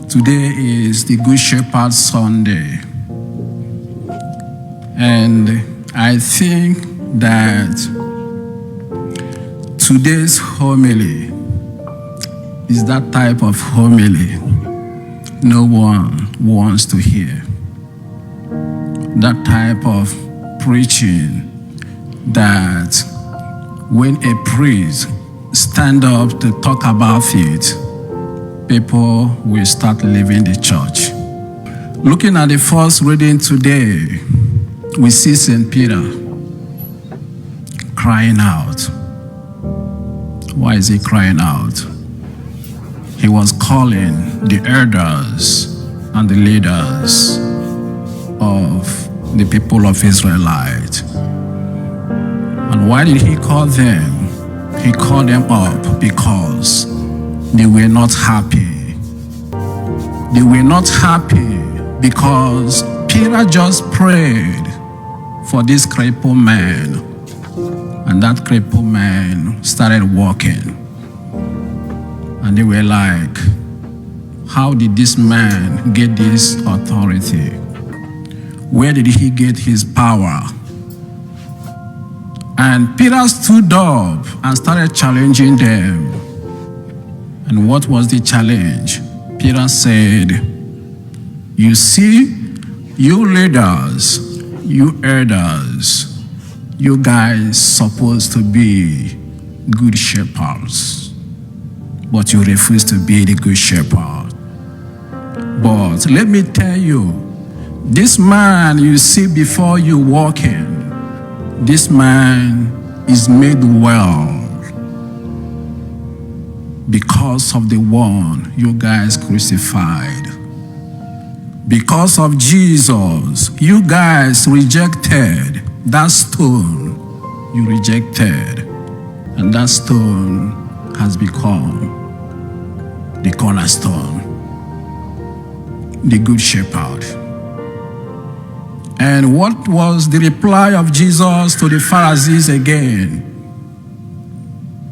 Today is the Good Shepherd Sunday. And I think that today's homily is that type of homily no one wants to hear. That type of preaching that when a priest stand up to talk about it, people will start leaving the church. Looking at the first reading today, we see St. Peter crying out. Why is he crying out? He was calling the elders and the leaders of the people of Israelite. And why did he call them? He called them up because they were not happy. They were not happy because Peter just prayed for this crippled man, and that crippled man started walking. And they were like, how did this man get this authority? Where did he get his power? And Peter stood up and started challenging them. And what was the challenge? Peter said, you see, you leaders, you elders, you guys supposed to be good shepherds, but you refuse to be the good shepherd. But let me tell you, this man you see before you walking, this man is made well because of the one you guys crucified. Because of Jesus, you guys rejected that stone. You rejected, and that stone has become the cornerstone, the good shepherd. And what was the reply of Jesus to the Pharisees again?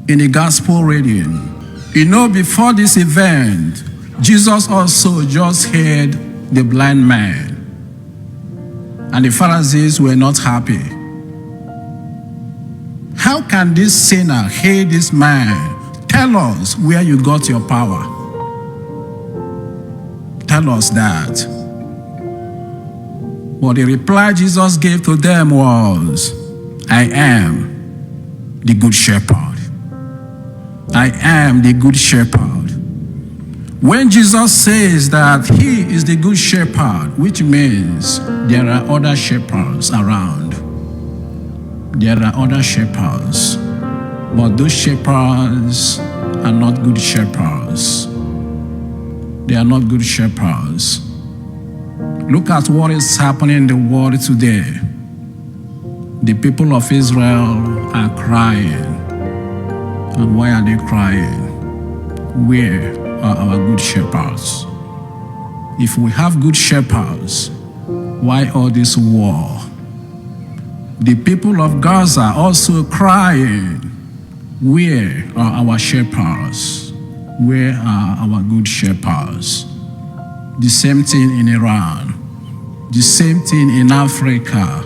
In the gospel reading, you know, before this event, Jesus also just healed the blind man. And the Pharisees were not happy. How can this sinner heal this man? Tell us where you got your power. Tell us that. But the reply Jesus gave to them was, I am the good shepherd. I am the good shepherd. When Jesus says that he is the good shepherd, which means there are other shepherds around. There are other shepherds, but those shepherds are not good shepherds. They are not good shepherds. Look at what is happening in the world today. The people of Israel are crying. And why are they crying? Where are our good shepherds? If we have good shepherds, why all this war? The people of Gaza also crying, where are our shepherds? Where are our good shepherds? The same thing in Iran, the same thing in Africa,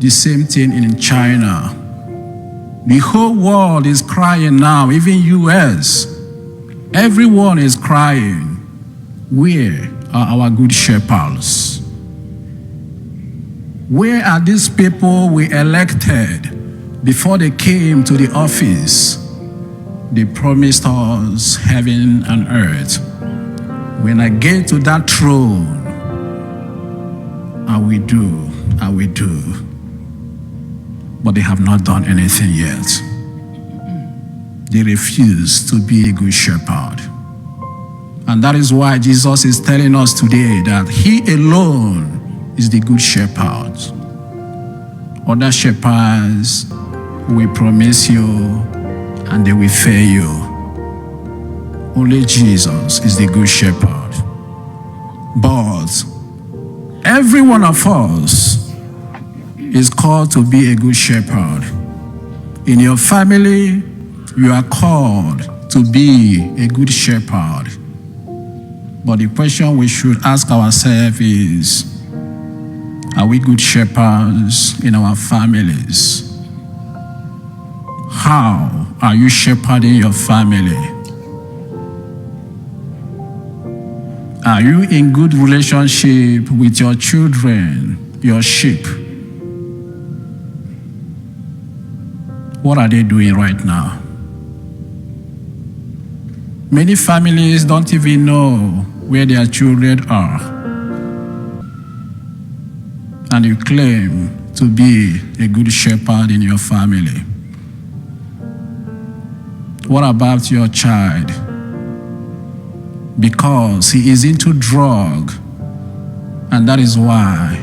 the same thing in China. The whole world is crying now, even US. Everyone is crying, where are our good shepherds? Where are these people we elected before they came to the office? They promised us heaven and earth. When I get to that throne, I will do. But they have not done anything yet. They refuse to be a good shepherd. And that is why Jesus is telling us today that he alone is the good shepherd. Other shepherds will promise you and they will fail you. Only Jesus is the good shepherd. But every one of us is called to be a good shepherd. In your family, you are called to be a good shepherd. But the question we should ask ourselves is, are we good shepherds in our families? How are you shepherding your family? Are you in good relationship with your children, your sheep? What are they doing right now? Many families don't even know where their children are. And you claim to be a good shepherd in your family. What about your child? Because he is into drug, and that is why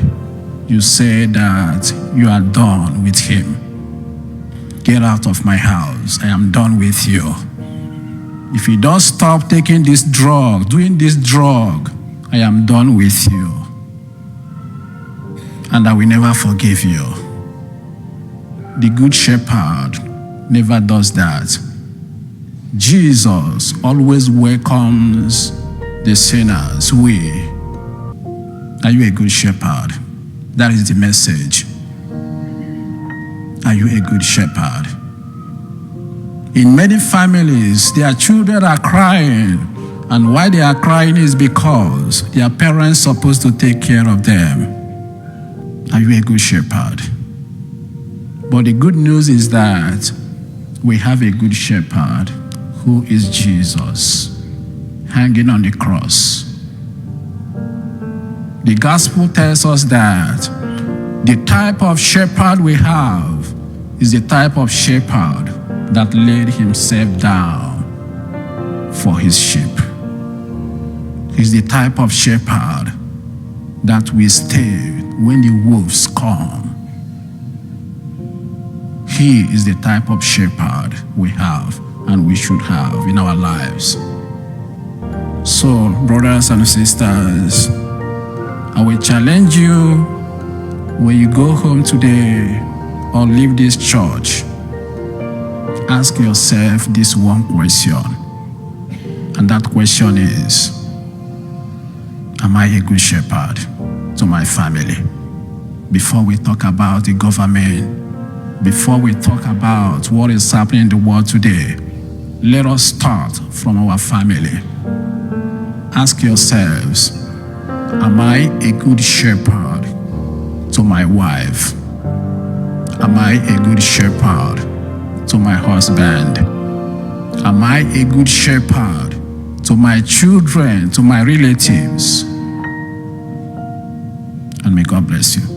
you say that you are done with him. Get out of my house. I am done with you. If you don't stop taking this drug, doing this drug, I am done with you. And I will never forgive you. The good shepherd never does that. Jesus always welcomes the sinners. Are you a good shepherd? That is the message. Are you a good shepherd? In many families, their children are crying, and why they are crying is because their parents are supposed to take care of them. Are you a good shepherd? But the good news is that we have a good shepherd who is Jesus, hanging on the cross. The gospel tells us that the type of shepherd we have is the type of shepherd that laid himself down for his sheep. He's the type of shepherd that will stay when the wolves come. He is the type of shepherd we have and we should have in our lives. So, brothers and sisters, I will challenge you when you go home today or leave this church. Ask yourself this one question, and that question is, am I a good shepherd to my family? Before we talk about the government, before we talk about what is happening in the world today, let us start from our family. Ask yourselves, am I a good shepherd to my wife? Am I a good shepherd to my husband? Am I a good shepherd to my children, to my relatives? And may God bless you.